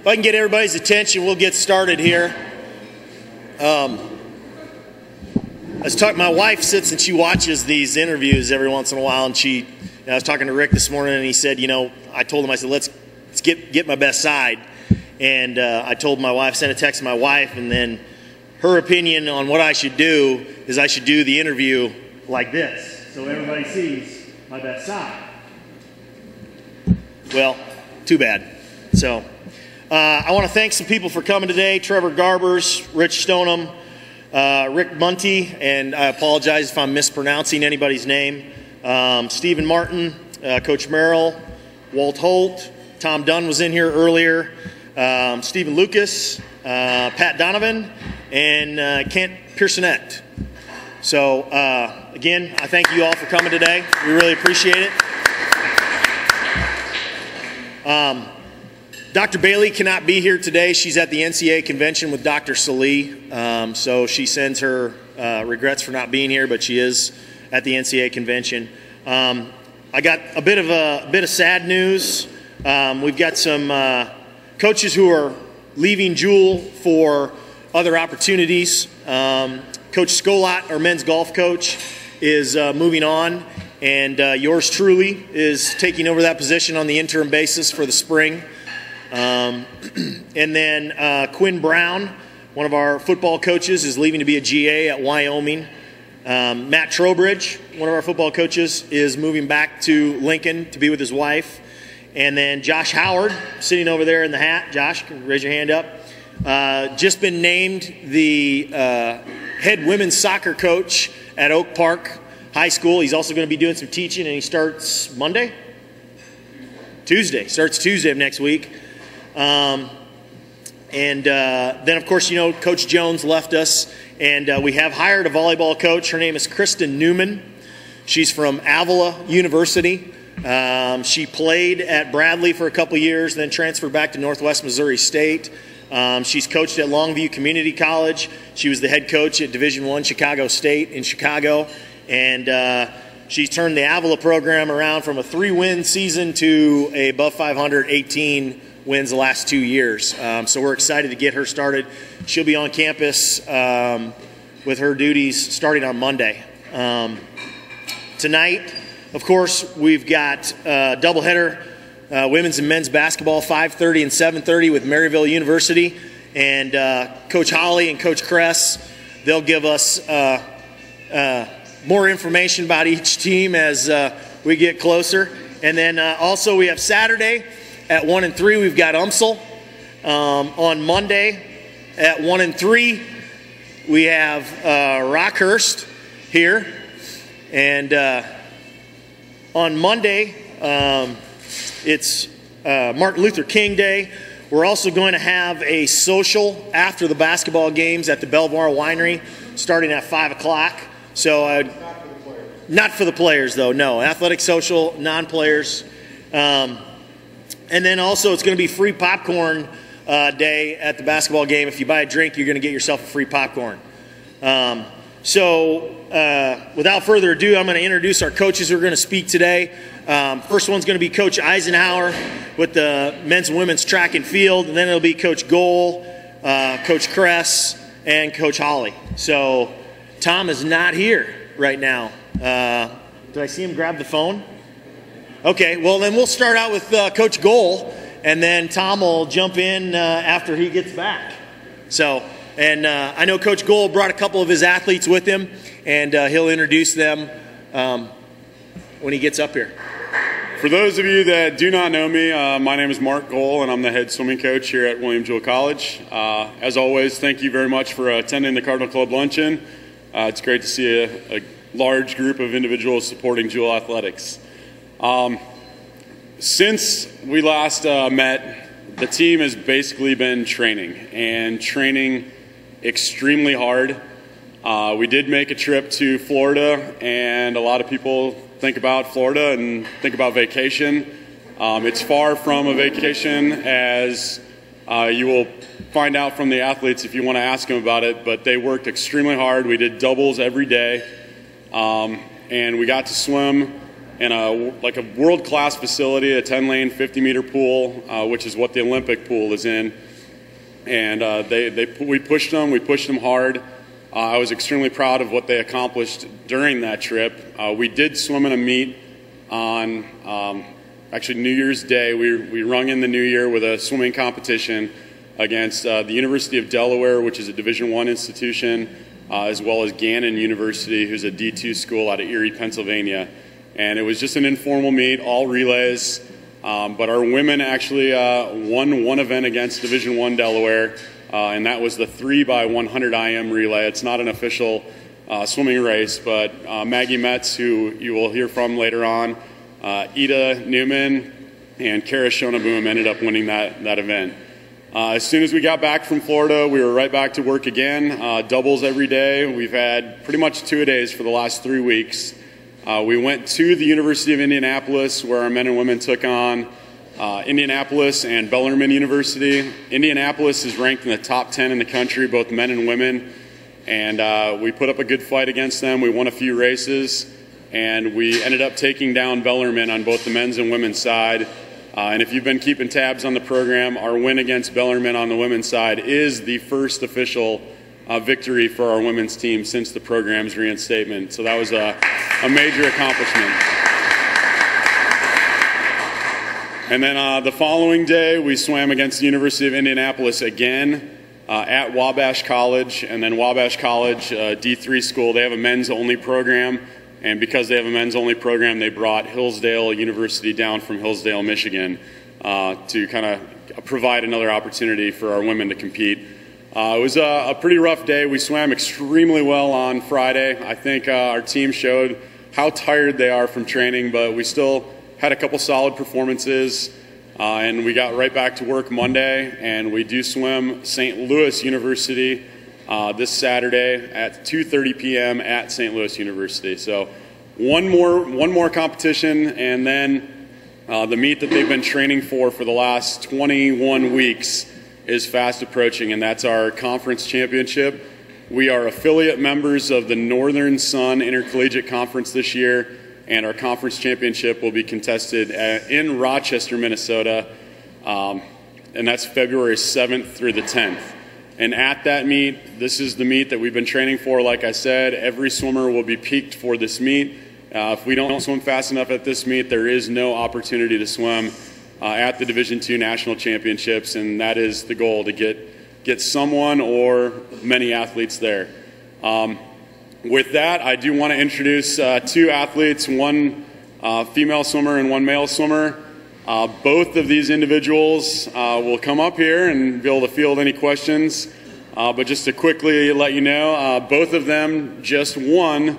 If I can get everybody's attention, we'll get started here. I was talking, my wife sits and she watches these interviews every once in a while, and I was talking to Rick this morning, and he said, I told him, I said, let's get my best side. And I told my wife, sent a text to my wife, and then her opinion on what I should do is I should do the interview like this, so everybody sees my best side. Well, too bad. So I want to thank some people for coming today. Trevor Garbers, Rich Stoneham, Rick Munty, and I apologize if I'm mispronouncing anybody's name. Stephen Martin, Coach Merrill, Walt Holt, Tom Dunn was in here earlier, Stephen Lucas, Pat Donovan, and Kent Pearsonette. So again, I thank you all for coming today. We really appreciate it. Dr. Bailey cannot be here today. She's at the NCAA convention with Dr. Salee, so she sends her regrets for not being here, but she is at the NCAA convention. I got a bit of sad news. We've got some coaches who are leaving Jewel for other opportunities. Coach Skolot, our men's golf coach, is moving on, and yours truly is taking over that position on the interim basis for the spring. And then Quinn Brown, one of our football coaches, is leaving to be a GA at Wyoming. Matt Trowbridge, one of our football coaches, is moving back to Lincoln to be with his wife. And then Josh Howard, sitting over there in the hat. Josh, raise your hand up. Just been named the head women's soccer coach at Oak Park High School. He's also going to be doing some teaching, and he starts Monday? Tuesday. Starts Tuesday of next week. Then, of course, Coach Jones left us, and we have hired a volleyball coach. Her name is Kristen Newman. She's from Avila University. She played at Bradley for a couple years, then transferred back to Northwest Missouri State. She's coached at Longview Community College. She was the head coach at Division I Chicago State in Chicago, and she's turned the Avila program around from a 3-win season to a above 500 18 wins the last 2 years. So we're excited to get her started. She'll be on campus with her duties starting on Monday. Tonight, of course, we've got a doubleheader, women's and men's basketball, 5:30 and 7:30 with Maryville University. And Coach Holly and Coach Kress, they'll give us more information about each team as we get closer. And then also we have Saturday at 1 and 3, we've got UMSL. On Monday at 1 and 3, we have Rockhurst here. And on Monday, it's Martin Luther King Day. We're also going to have a social after the basketball games at the Belvoir Winery starting at 5 o'clock. So not for the players, though, no. Athletic social, non-players. And then also it's going to be free popcorn day at the basketball game. If you buy a drink, you're going to get yourself a free popcorn. So without further ado, I'm going to introduce our coaches who are going to speak today. First one's going to be Coach Eisenhower with the men's and women's track and field. And then it'll be Coach Gohl, Coach Kress, and Coach Holly. So Tom is not here right now. Did I see him grab the phone? Okay, well then we'll start out with Coach Gohl, and then Tom will jump in after he gets back. So, and I know Coach Gohl brought a couple of his athletes with him, and he'll introduce them when he gets up here. For those of you that do not know me, my name is Mark Gohl, and I'm the head swimming coach here at William Jewell College. As always, thank you very much for attending the Cardinal Club Luncheon. It's great to see a large group of individuals supporting Jewell athletics. Since we last met, the team has basically been training extremely hard. We did make a trip to Florida, and a lot of people think about Florida and think about vacation. It's far from a vacation, as you will find out from the athletes if you want to ask them about it, but they worked extremely hard. We did doubles every day, and we got to swim in like a world-class facility, a 10-lane, 50-meter pool, which is what the Olympic pool is in. And we pushed them hard. I was extremely proud of what they accomplished during that trip. We did swim in a meet on actually New Year's Day. We rung in the new year with a swimming competition against the University of Delaware, which is a Division I institution, as well as Gannon University, who's a D2 school out of Erie, Pennsylvania. And it was just an informal meet, all relays. But our women actually won one event against Division I Delaware, and that was the 3x100 IM relay. It's not an official swimming race, but Maggie Metz, who you will hear from later on, Ida Newman, and Kara Shonaboom ended up winning that event. As soon as we got back from Florida, we were right back to work again, doubles every day. We've had pretty much 2-a-days for the last 3 weeks. We went to the University of Indianapolis, where our men and women took on Indianapolis and Bellarmine University. Indianapolis is ranked in the top 10 in the country, both men and women, and we put up a good fight against them. We won a few races, and we ended up taking down Bellarmine on both the men's and women's side. And if you've been keeping tabs on the program, our win against Bellarmine on the women's side is the first official victory for our women's team since the program's reinstatement. So that was a major accomplishment. And then the following day, we swam against the University of Indianapolis again at Wabash College. And then Wabash College, D3 school, they have a men's-only program. And because they have a men's-only program, they brought Hillsdale University down from Hillsdale, Michigan, to kind of provide another opportunity for our women to compete. It was a pretty rough day. We swam extremely well on Friday. I think our team showed how tired they are from training, but we still had a couple solid performances, and we got right back to work Monday, and we do swim St. Louis University this Saturday at 2:30 p.m. at St. Louis University. So one more competition, and then the meet that they've been training for the last 21 weeks is fast approaching, and that's our conference championship. We are affiliate members of the Northern Sun Intercollegiate Conference this year, and our conference championship will be contested in Rochester, Minnesota, and that's February 7th through the 10th. And at that meet, this is the meet that we've been training for. Like I said, every swimmer will be peaked for this meet. If we don't swim fast enough at this meet, there is no opportunity to swim at the Division II National Championships, and that is the goal, to get someone or many athletes there. With that, I do want to introduce 2 athletes, one female swimmer and one male swimmer. Both of these individuals will come up here and be able to field any questions. But just to quickly let you know, both of them just won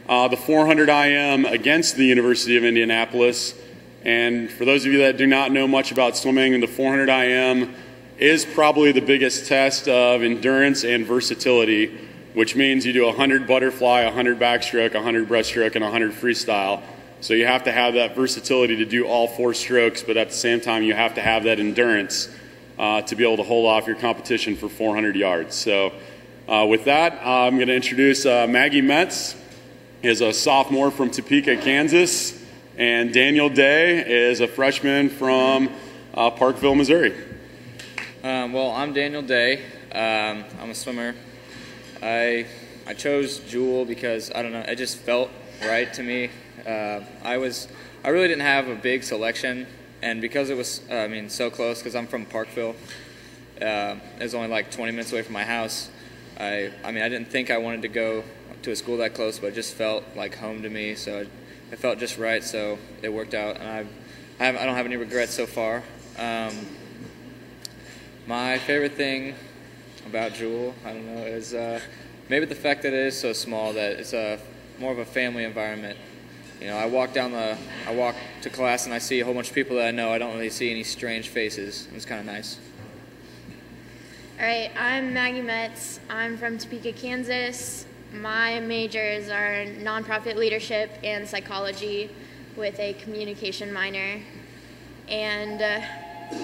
the 400 IM against the University of Indianapolis. And for those of you that do not know much about swimming, the 400 IM is probably the biggest test of endurance and versatility, which means you do 100 butterfly, 100 backstroke, 100 breaststroke, and 100 freestyle. So you have to have that versatility to do all 4 strokes, but at the same time you have to have that endurance to be able to hold off your competition for 400 yards. So with that, I'm going to introduce Maggie Metz. Is a sophomore from Topeka, Kansas, and Daniel Day is a freshman from Parkville, Missouri. Well, I'm Daniel Day. I'm a swimmer. I chose Jewel because, I don't know, it just felt right to me. I really didn't have a big selection, and because it was, so close, because I'm from Parkville, it was only like 20 minutes away from my house. I didn't think I wanted to go to a school that close, but it just felt like home to me, so it felt just right, so it worked out, and I don't have any regrets so far. My favorite thing about Jewel, I don't know, is maybe the fact that it is so small, that it's more of a family environment. You know, I walk to class and I see a whole bunch of people that I know. I don't really see any strange faces. It's kind of nice. All right, I'm Maggie Metz. I'm from Topeka, Kansas. My majors are nonprofit leadership and psychology with a communication minor. And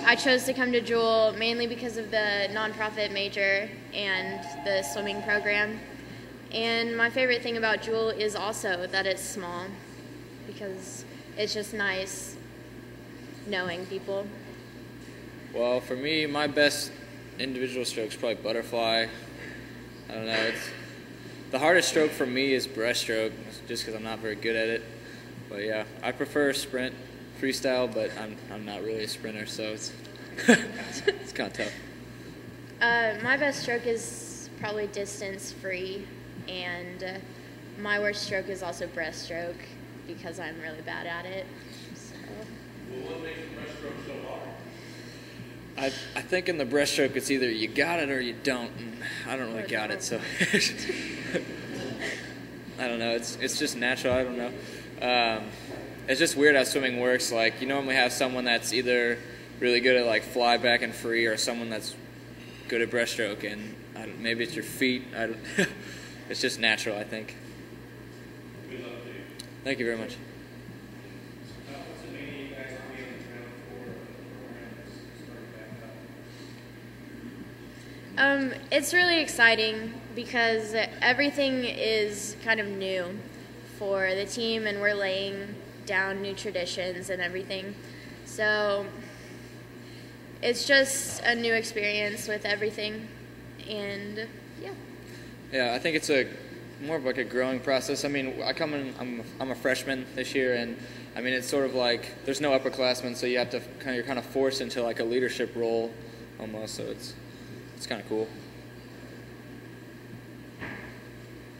I chose to come to Jewel mainly because of the nonprofit major and the swimming program. And my favorite thing about Jewel is also that it's small, because it's just nice knowing people. Well, for me, my best individual stroke is probably butterfly. I don't know. The hardest stroke for me is breaststroke, just because I'm not very good at it. But yeah, I prefer sprint, freestyle, but I'm not really a sprinter, so it's it's kind of tough. My best stroke is probably distance free, and my worst stroke is also breaststroke because I'm really bad at it. So. Well, what makes the breaststroke so hard? I think in the breaststroke it's either you got it or you don't, and I don't really got it, so I don't know. It's just natural. I don't know. It's just weird how swimming works. Like, you normally have someone that's either really good at like fly back and free, or someone that's good at breaststroke, and maybe it's your feet. It's just natural, I think. Thank you very much. It's really exciting because everything is kind of new for the team, and we're laying down new traditions and everything. So it's just a new experience with everything, and yeah. Yeah, I think it's more of like a growing process. I mean, I'm a freshman this year, and I mean, it's sort of like there's no upperclassmen, so you're kind of forced into like a leadership role almost. So it's kind of cool.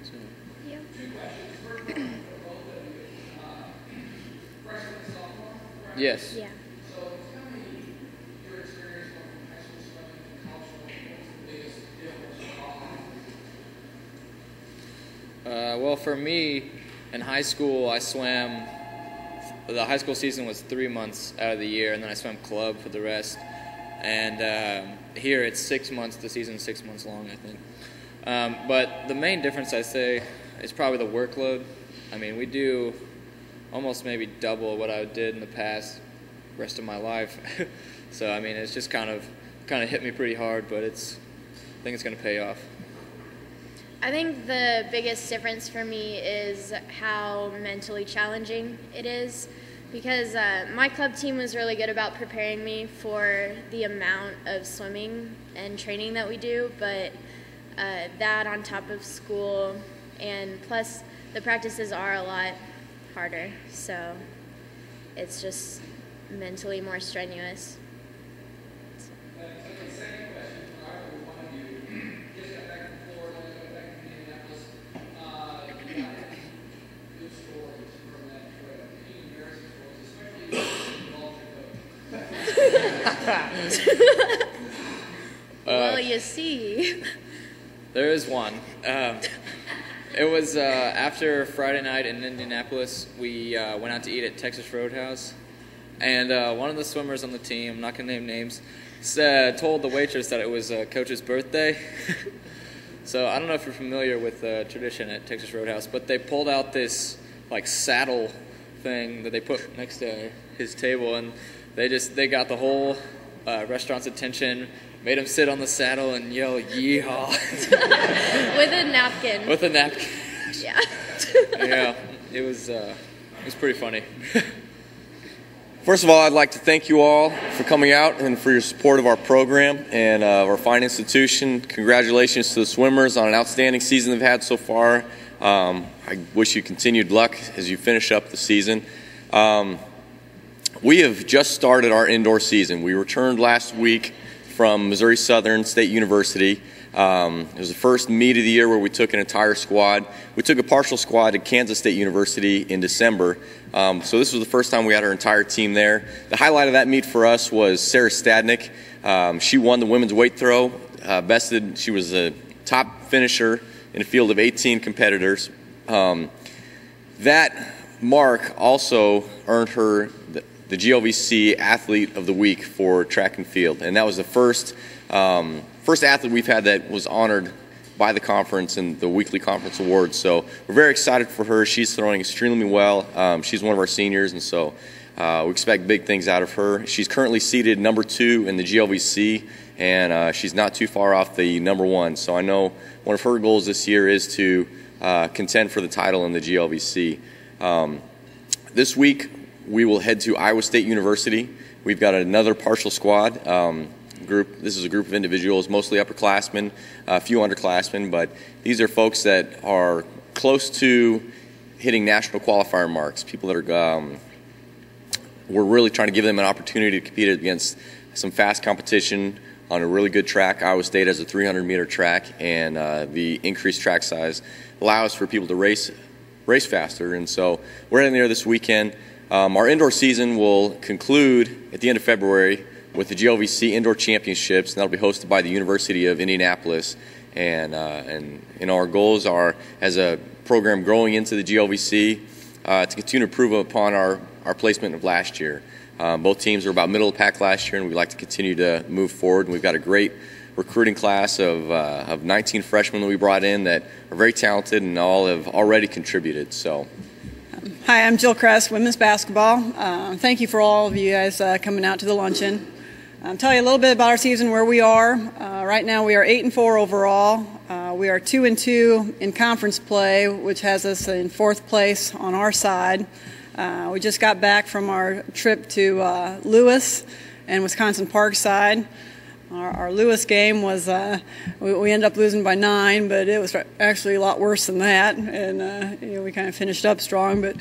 So. Yeah. Yes. Yeah. Well, for me, in high school, I swam. The high school season was 3 months out of the year, and then I swam club for the rest. And here it's 6 months. The season's 6 months long, I think. But the main difference, I say, is probably the workload. I mean, we do almost maybe double what I did in the past rest of my life. So, I mean, it's just kind of hit me pretty hard, but I think it's going to pay off. I think the biggest difference for me is how mentally challenging it is, because my club team was really good about preparing me for the amount of swimming and training that we do, but that on top of school, and plus the practices are a lot harder, so it's just mentally more strenuous. Well, you see. There is one. It was after Friday night in Indianapolis. We went out to eat at Texas Roadhouse, and one of the swimmers on the team, I'm not going to name names, told the waitress that it was Coach's birthday. So I don't know if you're familiar with the tradition at Texas Roadhouse, but they pulled out this like saddle thing that they put next to his table, and they got the whole restaurant's attention, made him sit on the saddle and yell "yeehaw" with a napkin. With a napkin. Yeah. Yeah, it was pretty funny. First of all, I'd like to thank you all for coming out and for your support of our program and our fine institution. Congratulations to the swimmers on an outstanding season they've had so far. I wish you continued luck as you finish up the season. We have just started our indoor season. We returned last week from Missouri Southern State University. It was the first meet of the year where we took an entire squad. We took a partial squad at Kansas State University in December. So this was the first time we had our entire team there. The highlight of that meet for us was Sarah Stadnick. She won the women's weight throw. She was the top finisher in a field of 18 competitors. That mark also earned her the GLVC Athlete of the Week for track and field, and that was the first athlete we've had that was honored by the conference and the weekly conference awards. So we're very excited for her. She's throwing extremely well. She's one of our seniors, and so we expect big things out of her. She's currently seated number 2 in the GLVC, and she's not too far off the number 1. So I know one of her goals this year is to contend for the title in the GLVC. This week, we will head to Iowa State University. We've got another partial squad group. This is a group of individuals, mostly upperclassmen, a few underclassmen, but these are folks that are close to hitting national qualifier marks, people that are we're really trying to give them an opportunity to compete against some fast competition on a really good track. Iowa State has a 300-meter track, and the increased track size allows for people to race faster. And so we're heading there this weekend. Our indoor season will conclude at the end of February with the GLVC Indoor Championships, and that'll be hosted by the University of Indianapolis. And our goals are, as a program growing into the GLVC, to continue to improve upon our placement of last year. Both teams were about middle of the pack last year, and we'd like to continue to move forward. And we've got a great recruiting class of 19 freshmen that we brought in that are very talented and all have already contributed. So. Hi, I'm Jill Kress, women's basketball. Thank you for all of you guys coming out to the luncheon. I'll tell you a little bit about our season, where we are. Right now we are 8-4 overall. We are 2-2 in conference play, which has us in 4th place on our side. We just got back from our trip to Lewis and Wisconsin Parkside. Our Lewis game was, we ended up losing by 9, but it was actually a lot worse than that. And we kind of finished up strong, but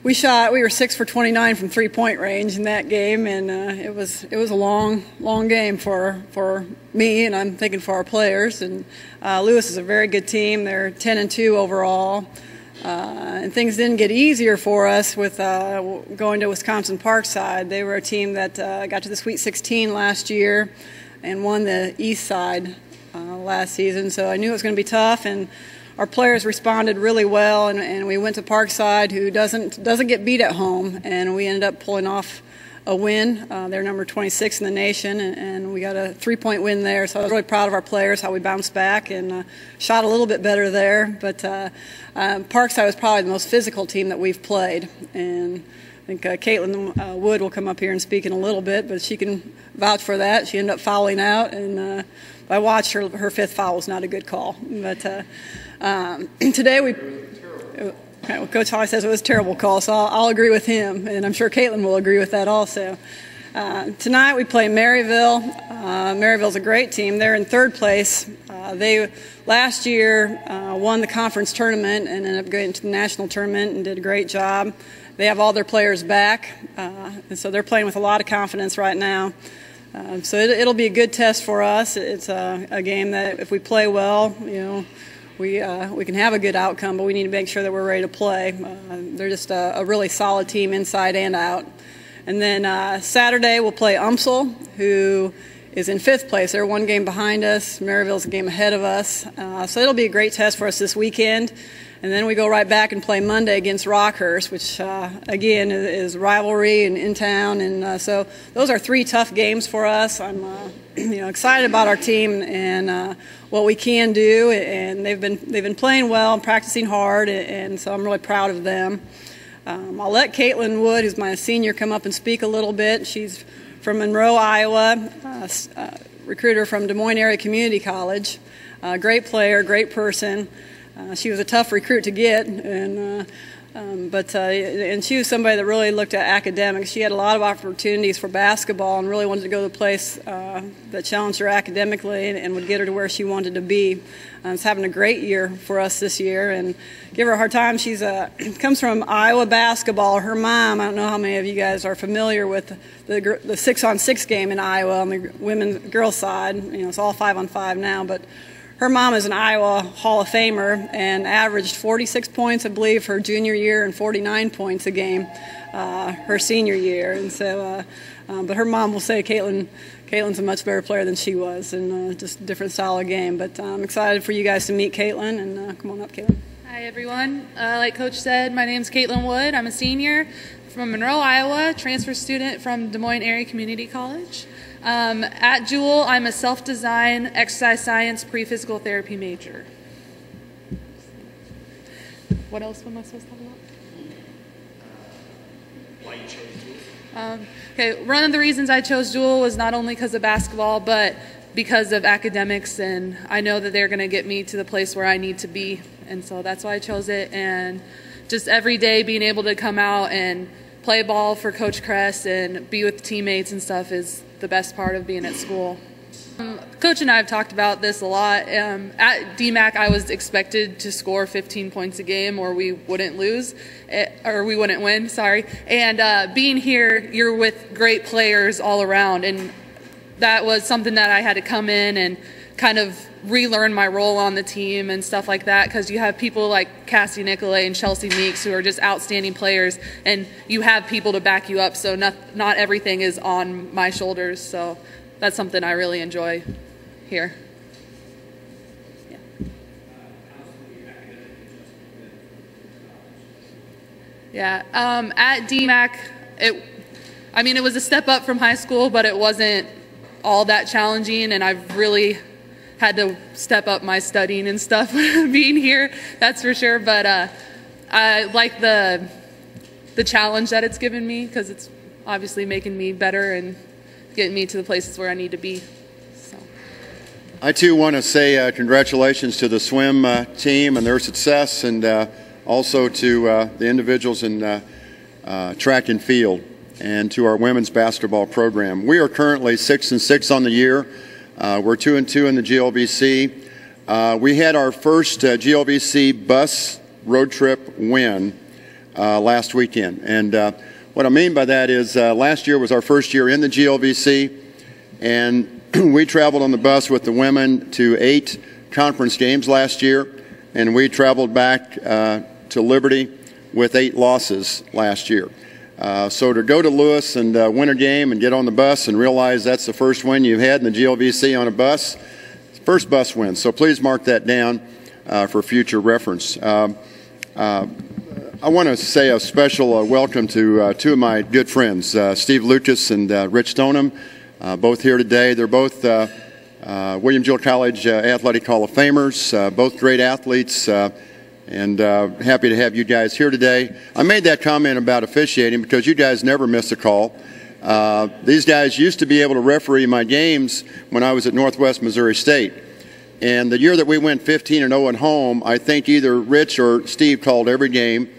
we were 6 for 29 from 3-point range in that game, and it was a long game for me, and I'm thinking for our players. And Lewis is a very good team. They're 10-2 overall. And things didn't get easier for us with going to Wisconsin Parkside. They were a team that got to the Sweet 16 last year and won the East Side last season. So I knew it was going to be tough, and our players responded really well. And we went to Parkside, who doesn't get beat at home, and we ended up pulling off a win. They're number 26 in the nation, and we got a 3-point win there. So I was really proud of our players, how we bounced back and shot a little bit better there. But Parkside was probably the most physical team that we've played. And I think Caitlin Wood will come up here and speak in a little bit, but she can vouch for that. She ended up fouling out, and I watched her 5th foul was not a good call. But today well, Coach Holly says it was a terrible call, so I'll agree with him, and I'm sure Caitlin will agree with that also. Tonight we play Maryville. Maryville's a great team. They're in 3rd place. They last year won the conference tournament and ended up going to the national tournament and did a great job. They have all their players back, and so they're playing with a lot of confidence right now. So it'll be a good test for us. It's a game that if we play well, we can have a good outcome, but we need to make sure that we're ready to play. They're just a really solid team inside and out. And then Saturday we'll play UMSL, who is in 5th place. They're 1 game behind us. Maryville's a game ahead of us. So it'll be a great test for us this weekend. And then we go right back and play Monday against Rockhurst, which, again, is rivalry and in town. And so those are 3 tough games for us. I'm excited about our team and what we can do. And they've been playing well and practicing hard, and so I'm really proud of them. I'll let Caitlin Wood, who's my senior, come up and speak a little bit. She's from Monroe, Iowa, recruiter from Des Moines Area Community College. Great player, great person. She was a tough recruit to get, and she was somebody that really looked at academics. She had a lot of opportunities for basketball and really wanted to go to a place that challenged her academically and would get her to where she wanted to be. She's having a great year for us this year, and give her a hard time. She's comes from Iowa basketball. Her mom, I don't know how many of you guys are familiar with the 6-on-6 game in Iowa on the girls side. It's all 5-on-5 now, but her mom is an Iowa Hall of Famer and averaged 46 points, I believe, her junior year and 49 points a game her senior year. And so, but her mom will say Caitlin's a much better player than she was, and just a different style of game. But I'm excited for you guys to meet Caitlin, and come on up, Caitlin. Hi, everyone. Like Coach said, my name's Caitlin Wood. I'm a senior from Monroe, Iowa, transfer student from Des Moines Area Community College. At Jewel, I'm a self-design exercise science pre-physical therapy major. What else am I supposed to talk about? Why you chose Jewel? Okay, one of the reasons I chose Jewel was not only because of basketball, but because of academics, and I know that they're going to get me to the place where I need to be, and so that's why I chose it. And just every day being able to come out and play ball for Coach Kress and be with teammates and stuff is the best part of being at school. Coach and I have talked about this a lot. At DMAC, I was expected to score 15 points a game or we wouldn't lose, or we wouldn't win, sorry. And being here, you're with great players all around, and that was something that I had to come in and kind of relearn my role on the team and stuff like that, because you have people like Cassie Nicolay and Chelsea Meeks who are just outstanding players, and you have people to back you up, so not everything is on my shoulders. So that's something I really enjoy here. Yeah. At DMAC, it was a step up from high school, but it wasn't all that challenging, and I've really had to step up my studying and stuff being here, that's for sure. But I like the challenge that it's given me, because it's obviously making me better and getting me to the places where I need to be. So. I too want to say congratulations to the swim team and their success, and also to the individuals in track and field, and to our women's basketball program. We are currently 6-6 on the year. We're 2-2 in the GLVC. We had our first GLVC bus road trip win last weekend. And what I mean by that is last year was our first year in the GLVC, and we traveled on the bus with the women to 8 conference games last year, and we traveled back to Liberty with 8 losses last year. So to go to Lewis and win a game and get on the bus and realize that's the first win you've had in the GLVC on a bus, first bus win. So please mark that down for future reference. I want to say a special welcome to 2 of my good friends, Steve Lucas and Rich Stoneham, both here today. They're both William Jewell College Athletic Hall of Famers, both great athletes, and happy to have you guys here today. I made that comment about officiating because you guys never miss a call. These guys used to be able to referee my games when I was at Northwest Missouri State. And the year that we went 15-0 at home, I think either Rich or Steve called every game.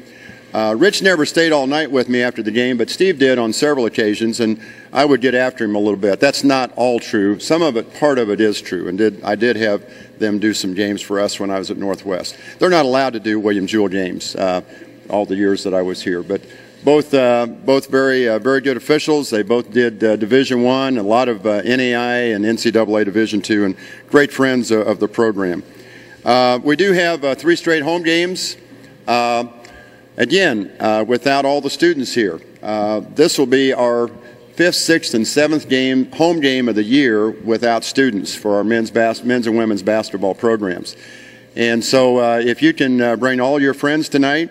Rich never stayed all night with me after the game, but Steve did on several occasions, and I would get after him a little bit. That's not all true. Some of it, part of it is true, and I did have them do some games for us when I was at Northwest. They're not allowed to do William Jewell games all the years that I was here, but both very good officials. They both did Division I, a lot of NAI and NCAA Division II, and great friends of the program. We do have 3 straight home games. Again, without all the students here. This will be our 5th, 6th, and 7th home game of the year without students for our men's and women's basketball programs. And so if you can bring all your friends tonight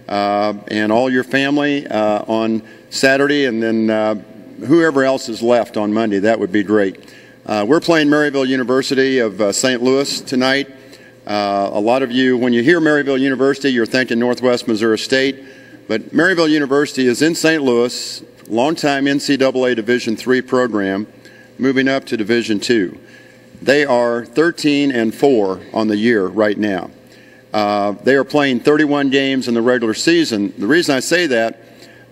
and all your family on Saturday, and then whoever else is left on Monday, that would be great. We're playing Maryville University of St. Louis tonight. A lot of you, when you hear Maryville University, you're thinking Northwest Missouri State, but Maryville University is in St. Louis, longtime NCAA Division III program, moving up to Division II. They are 13-4 on the year right now. They are playing 31 games in the regular season. The reason I say that,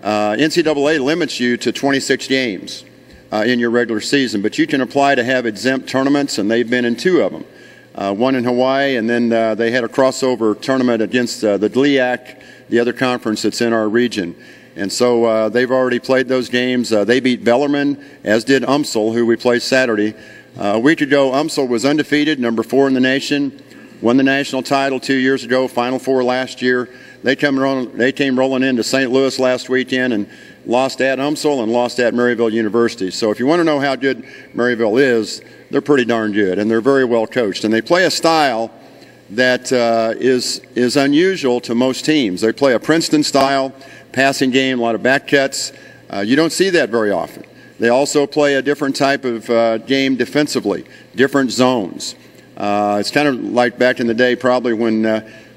NCAA limits you to 26 games in your regular season, but you can apply to have exempt tournaments, and they've been in 2 of them. One in Hawaii, and then they had a crossover tournament against the DLIAC, the other conference that's in our region. And so they've already played those games. They beat Bellarmine, as did UMSL, who we play Saturday. A week ago, UMSL was undefeated, number 4 in the nation, won the national title 2 years ago, Final Four last year. They came rolling into St. Louis last weekend and lost at UMSL and lost at Maryville University. So if you want to know how good Maryville is, they're pretty darn good, and they're very well coached. And they play a style that is unusual to most teams. They play a Princeton style passing game, a lot of back cuts. You don't see that very often. They also play a different type of game defensively, different zones. It's kind of like back in the day probably when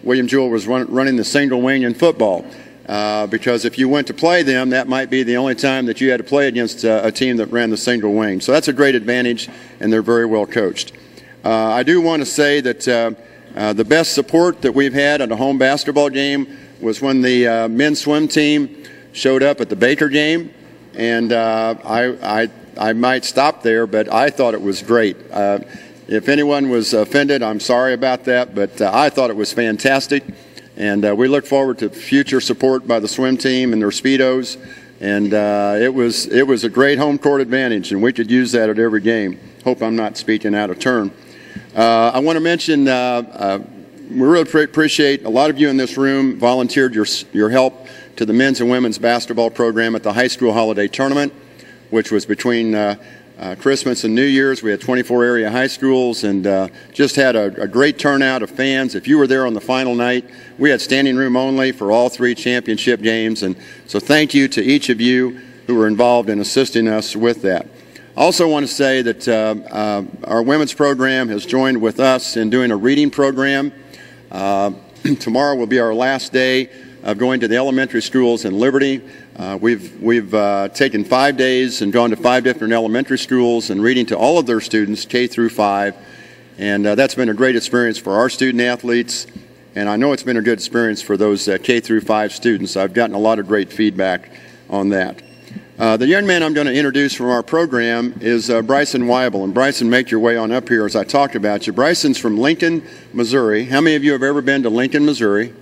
William Jewell was running the single wing in football. Because if you went to play them, that might be the only time that you had to play against a team that ran the single wing. So that's a great advantage, and they're very well coached. I do want to say that the best support that we've had at a home basketball game was when the men's swim team showed up at the Baker game, and I might stop there, but I thought it was great. If anyone was offended, I'm sorry about that, but I thought it was fantastic, and we look forward to future support by the swim team and their Speedos, and it was a great home court advantage, and we could use that at every game. Hope I'm not speaking out of turn. I want to mention we really appreciate a lot of you in this room volunteered your help to the men's and women's basketball program at the high school holiday tournament, which was between Christmas and New Year's. We had 24 area high schools and just had a great turnout of fans. If you were there on the final night, we had standing room only for all 3 championship games. And so thank you to each of you who were involved in assisting us with that. I also want to say that our women's program has joined with us in doing a reading program. Tomorrow will be our last day of going to the elementary schools in Liberty. We've taken 5 days and gone to 5 different elementary schools and reading to all of their students, K through 5. And that's been a great experience for our student athletes. And I know it's been a good experience for those K through 5 students. I've gotten a lot of great feedback on that. The young man I'm going to introduce from our program is Bryson Weibel. And Bryson, make your way on up here as I talked about you. Bryson's from Lincoln, Missouri. How many of you have ever been to Lincoln, Missouri?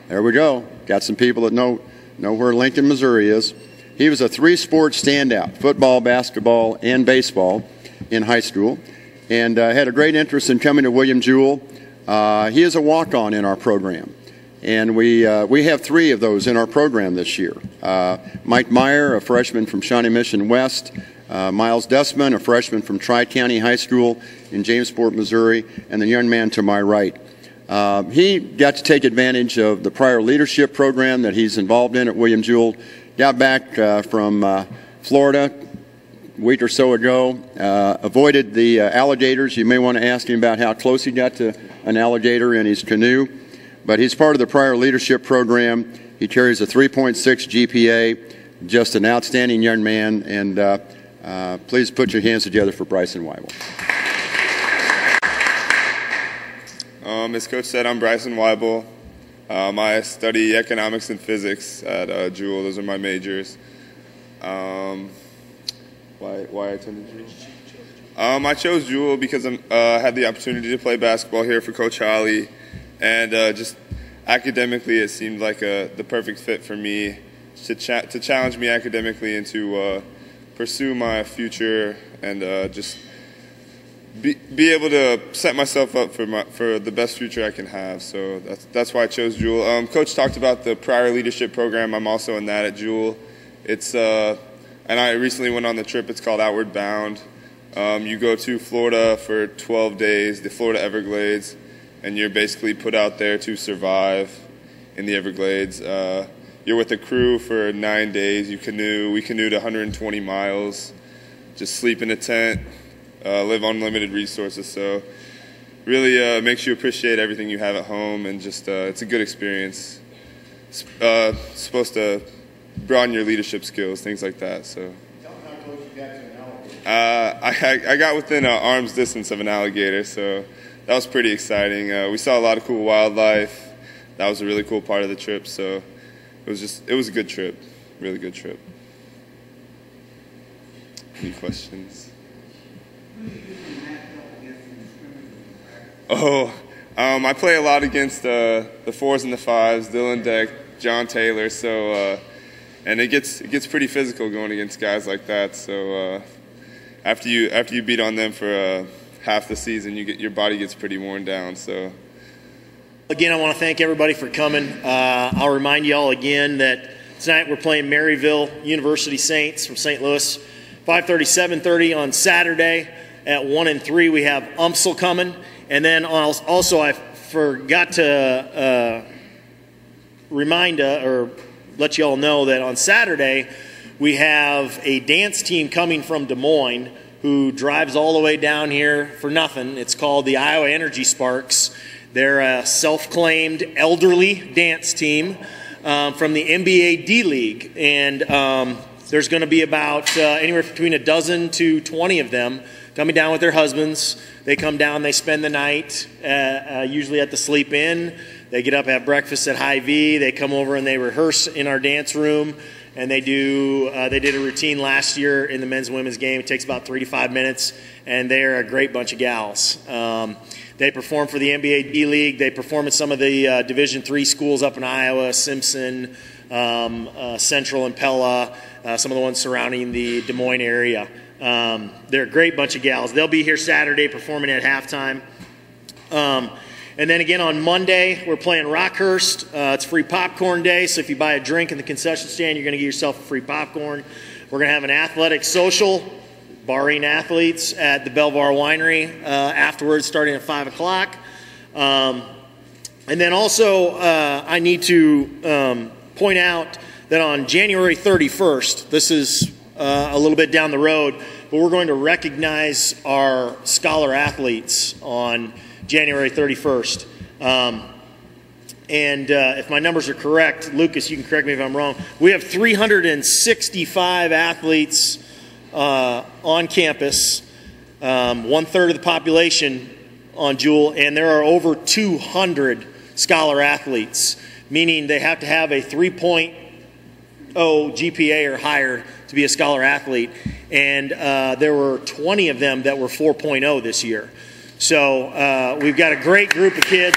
There we go. Got some people that know where Lincoln, Missouri is. He was a 3-sport standout, football, basketball, and baseball in high school, and had a great interest in coming to William Jewell. He is a walk-on in our program, and we have 3 of those in our program this year. Mike Meyer, a freshman from Shawnee Mission West, Miles Dustman, a freshman from Tri-County High School in Jamesport, Missouri, and the young man to my right. He got to take advantage of the prior leadership program that he's involved in at William Jewell. Got back from Florida a week or so ago, avoided the alligators. You may want to ask him about how close he got to an alligator in his canoe. But he's part of the prior leadership program. He carries a 3.6 GPA, just an outstanding young man. And please put your hands together for Bryson Weibel. As Coach said, I'm Bryson Weibel. I study economics and physics at Jewell. Those are my majors. Why I attended Jewell? I chose Jewell because I had the opportunity to play basketball here for Coach Holly, and just academically it seemed like the perfect fit for me to challenge me academically and to pursue my future and just be able to set myself up for the best future I can have. So that's why I chose Jewell. Coach talked about the prior leadership program. I'm also in that at Jewell. It's and I recently went on the trip. It's called Outward Bound. You go to Florida for 12 days, the Florida Everglades, and you're basically put out there to survive in the Everglades. You're with a crew for 9 days. We canoed 120 miles, just sleep in a tent. Live on limited resources, so really makes you appreciate everything you have at home, and just it's a good experience. Supposed to broaden your leadership skills, things like that. So, tell me how close you got to an alligator. I got within arm's distance of an alligator, so that was pretty exciting. We saw a lot of cool wildlife. That was a really cool part of the trip. So it was a good trip, really good trip. Any questions? I play a lot against the 4s and the 5s, Dylan Deck, John Taylor. So, and it gets pretty physical going against guys like that. So, after you beat on them for half the season, your body gets pretty worn down. So, again, I want to thank everybody for coming. I'll remind you all again that tonight we're playing Maryville University Saints from St. Louis, 5:30, 7:30 on Saturday. At 1 and 3, we have UMSL coming. And then also I forgot to remind or let you all know that on Saturday we have a dance team coming from Des Moines who drives all the way down here for nothing. It's called the Iowa Energy Sparks. They're a self-claimed elderly dance team from the NBA D-League. And there's going to be about anywhere between a dozen to 20 of them coming down with their husbands. They come down, they spend the night, usually at the Sleep Inn. They get up, have breakfast at Hy-Vee. They come over and they rehearse in our dance room. And they did a routine last year in the men's and women's game. It takes about 3 to 5 minutes, and they're a great bunch of gals. They perform for the NBA D-League. They perform at some of the Division III schools up in Iowa, Simpson, Central, and Pella, some of the ones surrounding the Des Moines area. They're a great bunch of gals. They'll be here Saturday performing at halftime. And then again on Monday, we're playing Rockhurst. It's free popcorn day, so if you buy a drink in the concession stand, you're going to get yourself a free popcorn. We're going to have an athletic social, barring athletes, at the Belvoir Winery afterwards, starting at 5 o'clock. And then also, I need to point out that on January 31st, this is a little bit down the road, but we're going to recognize our scholar athletes on January 31st. If my numbers are correct, Lucas, you can correct me if I'm wrong, we have 365 athletes on campus, 1/3 of the population on Jewel, and there are over 200 scholar athletes, meaning they have to have a 3.0 GPA or higher to be a scholar athlete, and there were 20 of them that were 4.0 this year. So we've got a great group of kids,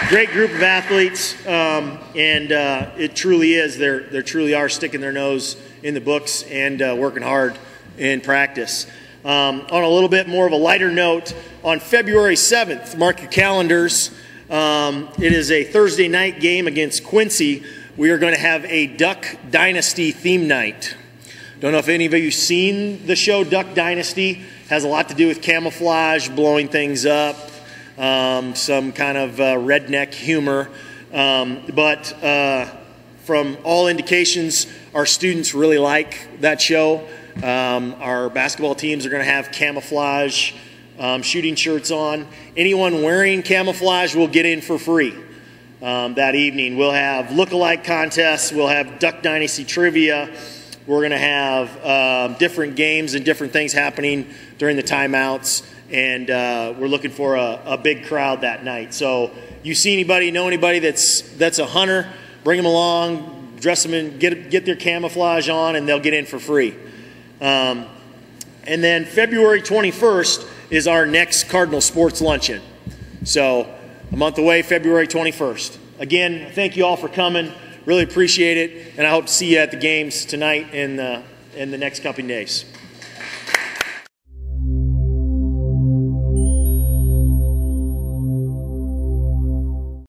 great group of athletes, and it truly is. They truly are sticking their nose in the books and working hard in practice. On a little bit more of a lighter note, on February 7th, mark your calendars, it is a Thursday night game against Quincy. We are going to have a Duck Dynasty theme night. Don't know if any of you have seen the show Duck Dynasty. Has a lot to do with camouflage, blowing things up, some kind of redneck humor. But from all indications, our students really like that show. Our basketball teams are going to have camouflage shooting shirts on. Anyone wearing camouflage will get in for free that evening. We'll have look-alike contests. We'll have Duck Dynasty trivia. We're going to have different games and different things happening during the timeouts, and we're looking for a big crowd that night. So you see anybody, know anybody that's a hunter, bring them along, dress them in, get their camouflage on, and they'll get in for free. And then February 21st is our next Cardinal Sports Luncheon. So a month away, February 21st. Again, thank you all for coming. Really appreciate it, and I hope to see you at the games tonight and in the next couple of days.